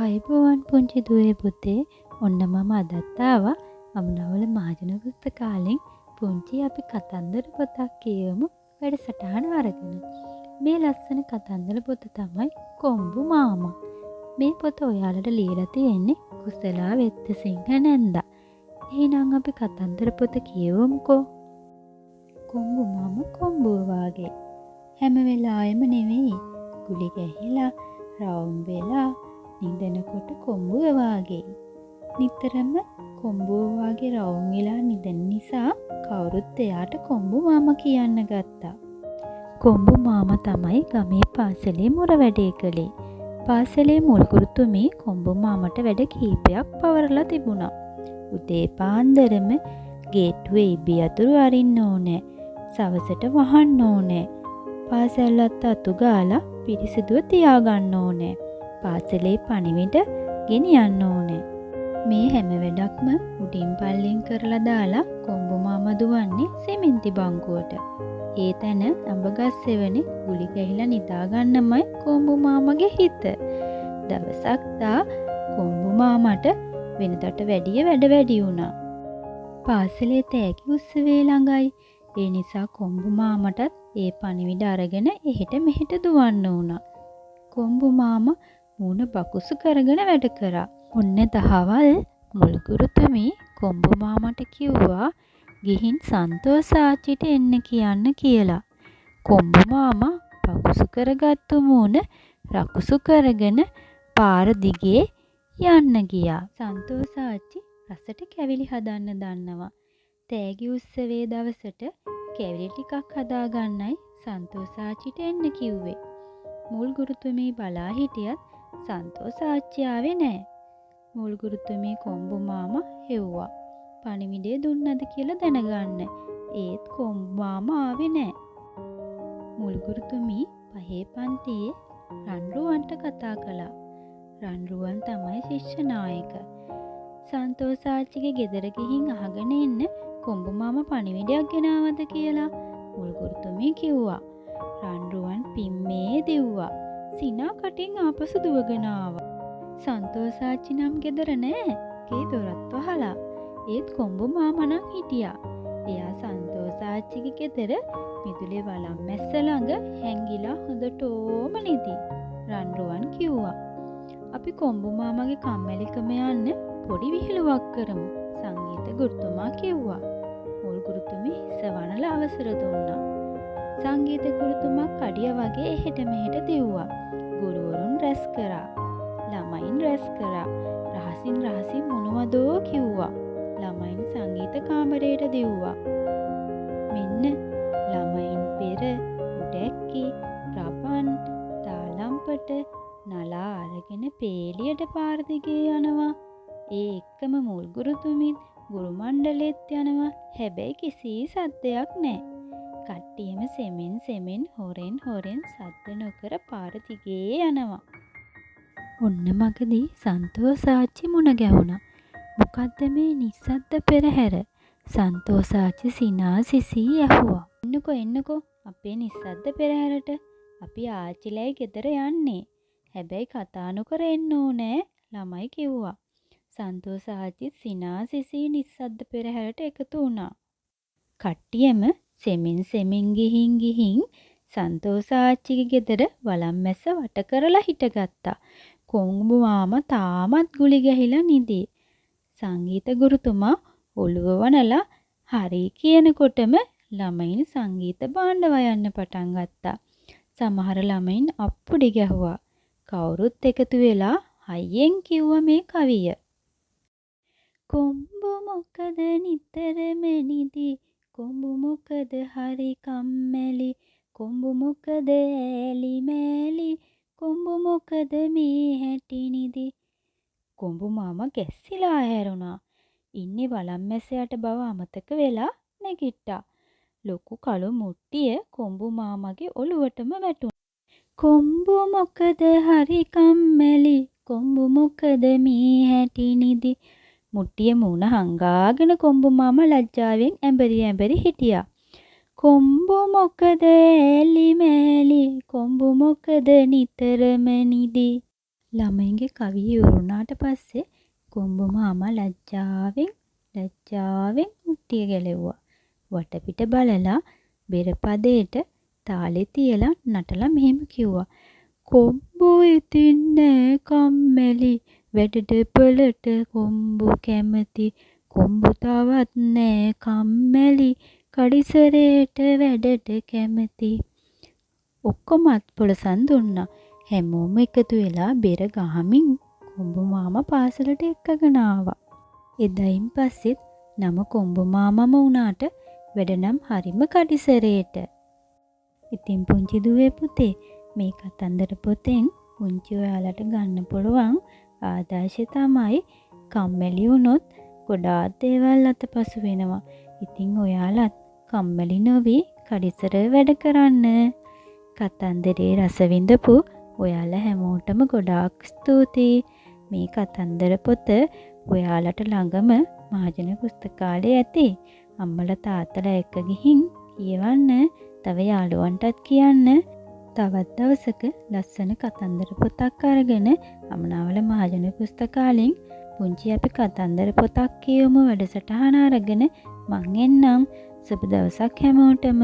ආයුබෝවන් පුංචි දුවේ පුතේ. ඔන්න මම අදත් ආවා අමනවල මහජන පුස්තකාලෙන් පුංචි අපි කතන්දර පොතක් කියවමු වැඩසටහන අරගෙන. මේ ලස්සන කතන්දර පොත තමයි කොම්බු මාමා. මේ පොත ඔයාලට ලියලා තියෙන්නේ කුසලා වෙත්තසිංහ නැන්දා. එහෙනම් අපි කතන්දර පොත කියවමුකෝ. කොම්බු මාමා කොම්බුව වාගේ හැම වෙලාවෙම නෙවෙයි ගුලි ගැහිලා රවුම් වෙලා නිදනකොට කොම්බුව වාගේ. නිතරම කොම්බුව වාගේ රවුම් වෙලා නිදන නිසා කවුරුත් එයාට කොම්බු මාමා කියන්න ගත්තා. කොම්බු මාමා තමයි ගමේ පාසලේ මුර වැඩේ කළේ. පාසලේ මුල් ගුරුතුමී කොම්බු මාමට වැඩ කීපයක් පවරලා තිබුණා. උදේ පාන්දරම ගේට්ටුවේ ඉබි අතුරු අරින්න ඕනේ. සවසට වහන්න ඕනේ. පාසලත් අතු ගාලා පිරිසිදුව තියාගන්න ඕනේ. පාසලේ පණිවිඩ ගෙනියන්න ඕනේ. මේ හැම වැඩක්ම උඩින් පල්ලෙන් කරලා දාලා කොම්බු මාමා දුවන්නේ සිමෙන්ති බංකුවට. ඒ තැන අඹගස් සෙවනේ ගුලි ගැහිලා නිදා ගන්නමයි කොම්බු මාමාගේ හිත. දවසක් තා කොම්බු මාමට වෙනදට වැඩිය වැඩ වැඩි වුණා. පාසලේ තෑගි උත්සවය ළඟයි. ඒ නිසා කොම්බු මාමටත් ඒ පණිවිඩ අරගෙන එහෙට මෙහෙට දුවන්න වුණා. කොම්බු මාමා මූණ බකුසු කරගෙන වැඩ කරා. ඔන්න දහවල් මුල් ගුරුතුමී කොම්බු මාමට කිව්වා ගිහින් සන්තෝෂ ආච්චිට එන්න කියන්න කියලා. කොම්බු මාමා බකුසු කරගත්තු මූණ රකුසු කරගෙන පාර දිගේ යන්න ගියා. සන්තෝෂ ආච්චි රසට කැවිලි හදන්න දන්නවා. තෑගි උත්සවයේ දවසට කැවිලි ටිකක් හදාගන්නයි සන්තෝෂ ආච්චිට එන්න කිව්වේ. මුල් ගුරුතුමී බලා හිටියත් සන්තෝෂ ආච්චි ආවේ නෑ. මුල් ගුරුතුමී කොම්බු මාමා හෙව්වා. පණිවිඩය දුන්නද කියලා දැනගන්න. ඒත් කොම්බු මාමා ආවේ නෑ. මුල් ගුරුතුමී පහේ පන්තියේ රන්රුවන්ට කතා කළා. රන්රුවන් තමයි ශිෂ්‍ය නායක. සන්තෝෂ ආච්චිගේ ගෙදර ගිහින් අහගෙන එන්න කොම්බු මාමා පණිවිඩයක් ගෙනාවද කියලා මුල් ගුරුතුමී කිව්වා. රන්රුවන් පිම්මේ දිව්වා. සිනා කටින් ආපසු දුවගෙන ආවා. සන්තෝෂ ආච්චි නම් ගෙදර නෑ. ගේ දොරත් වහලා. ඒත් කොම්බු මාමා නම් හිටියා. එයා සන්තෝෂ ආච්චිගේ ගෙදර මිදුලේ වලම් මැස්ස ළඟ හැංගිලා හොඳටම නිදි. රන්රුවන් කිව්වා. අපි කොම්බු මාමාගේ කම්මැලිකම යන්න පොඩි විහිළුවක් කරමු. සංගීත ගුරුතුමා කිව්වා. මුල් ගුරුතුමී හිසවනලා අවසර දුන්නා. සංගීත ගුරුතුමා කඩිය වගේ එහෙට මෙහෙට දිව්වා. ගුරුවරුන් රැස් කරා. ළමයින් රැස් කරා. රහසින් මොනවදෝ කිව්වා. ළමයින් සංගීත කාමරයට දිව්වා. මෙන්න ළමයින් පෙර උඩැක්කි රබන් තාලම්පට නලා අරගෙන පේලියට පාර දිගේ යනවා. ඒ එක්කම මුල් ගුරුතුමීත් ගුරු මණ්ඩලෙත් යනවා. හැබැයි කිසි සද්දයක් නැහැ. කට්ටියම සෙමෙන් හොරෙන් සද්ද නොකර පාර දිගේ යනවා. ඔන්න මගදී සන්තෝෂ ආච්චි මුණ ගැහුණා. මොකද්ද මේ නිස්සද්ද පෙරහැර? සන්තෝෂ ආච්චි සිනා සිසී ඇහුවා. එන්නකෝ අපේ නිස්සද්ද පෙරහැරට. අපි ආච්චිලයි ගෙදර යන්නේ. හැබැයි කතා නොකර එන්න ඕනේ ළමයි කිව්වා. සන්තෝෂ ආච්චි සිනා සිසී නිස්සද්ද පෙරහැරට එකතු වුණා. කට්ටියම සෙමින් ගිහින් සන්තෝෂ ආච්චිගේ ගෙදර වලම් මැස්ස වට කරලා හිටගත්තා. කොම්බු මාමා තාමත් ගුලි ගැහිලා නිදි. සංගීත ගුරුතුමා ඔළුව වනලා හරි කියනකොටම ළමයින් සංගීත භාණ්ඩ වයන්න පටන් ගත්තා. සමහර ළමයින් අප්පුඩි ගැහුවා. කවුරුත් එකතු වෙලා හයියෙන් කිව්වා මේ කවිය. කොම්බු මොකද නිතරම නිදි? කොම්බු මොකද හරි කම්මැලි? කොම්බු මොකද ඈලි මෑලි? කොම්බු මොකද මේ හැටි නිදි? කොම්බු මාමා ගැස්සිලා හැරුණා. ඉන්නේ වලම් මැස්ස යට බව අමතක වෙලා නැගිට්ටා. ලොකු කළු මුට්ටිය කොම්බු මාමාගේ ඔළුවටම වැටුණා. කොම්බු මොකද හරි කම්මැලි? කොම්බු මොකද මේ හැටි නිදි? මුට්ටිය මූණ හංගාගෙන කොම්බු මාමා ලැජ්ජාවෙන් ඇඹරි හිටියා. කොම්බු මොකද ඈලි මෑලි? කොම්බු මොකද නිතරම නිදි? ළමයින්ගේ කවිය ඉවරුණාට පස්සේ කොම්බු මාමා ලැජ්ජාවෙන් මුට්ටිය ගැලෙව්වා. වටපිට බලලා බෙර පදේට තාලේ තියලා නටලා මෙහෙම කිව්වා. කොම්බෝ ඉතින් නෑ කම්මැලි වැඩට පොලට කොම්බෝ කැමති කොම්බෝ තවත් නෑ කම්මැලි කඩිසරේට වැඩට කැමති. ඔක්කොම අත්පොලසන් දුන්නා. හැමෝම එකතු වෙලා බෙර ගහමින් කොම්බු මාමා පාසලට එක්කගෙන ආවා. එදායින් පස්සෙත් නම කොම්බු මාමම වුණාට වැඩ නම් හරිම කඩිසරේට. ඉතින් පුංචි දුවේ පුතේ මේ කතන්දර පොතෙන් පුංචි ඔයාලට ගන්න පුළුවන් ආදර්ශය තමයි කම්මැලි වුණොත් ගොඩාක් දේවල් අතපසු වෙනවා. ඉතින් ඔයාලත් කම්මැලි නොවි කඩිසර වැඩ කරන්න. කතන්දරේ රස විඳපු ඔයාලා හැමෝටම ගොඩාක් ස්තුතියි. මේ කතන්දර පොත ඔයාලට ළඟම මහජන පුස්තකාලේ ඇති. අම්මලා තාත්තලා එක්ක ගිහින් කියවන්න. තව යාළුවන්ටත් කියන්න. තවත් දවසක ලස්සන කතන්දර පොතක් අරගෙන අමනාවල මහජන පුස්තකාලෙන් පුංචි අපි කතන්දර පොතක් කියවමු වැඩසටහන අරගෙන මං එන්නම්. සුබ දවසක් හැමෝටම.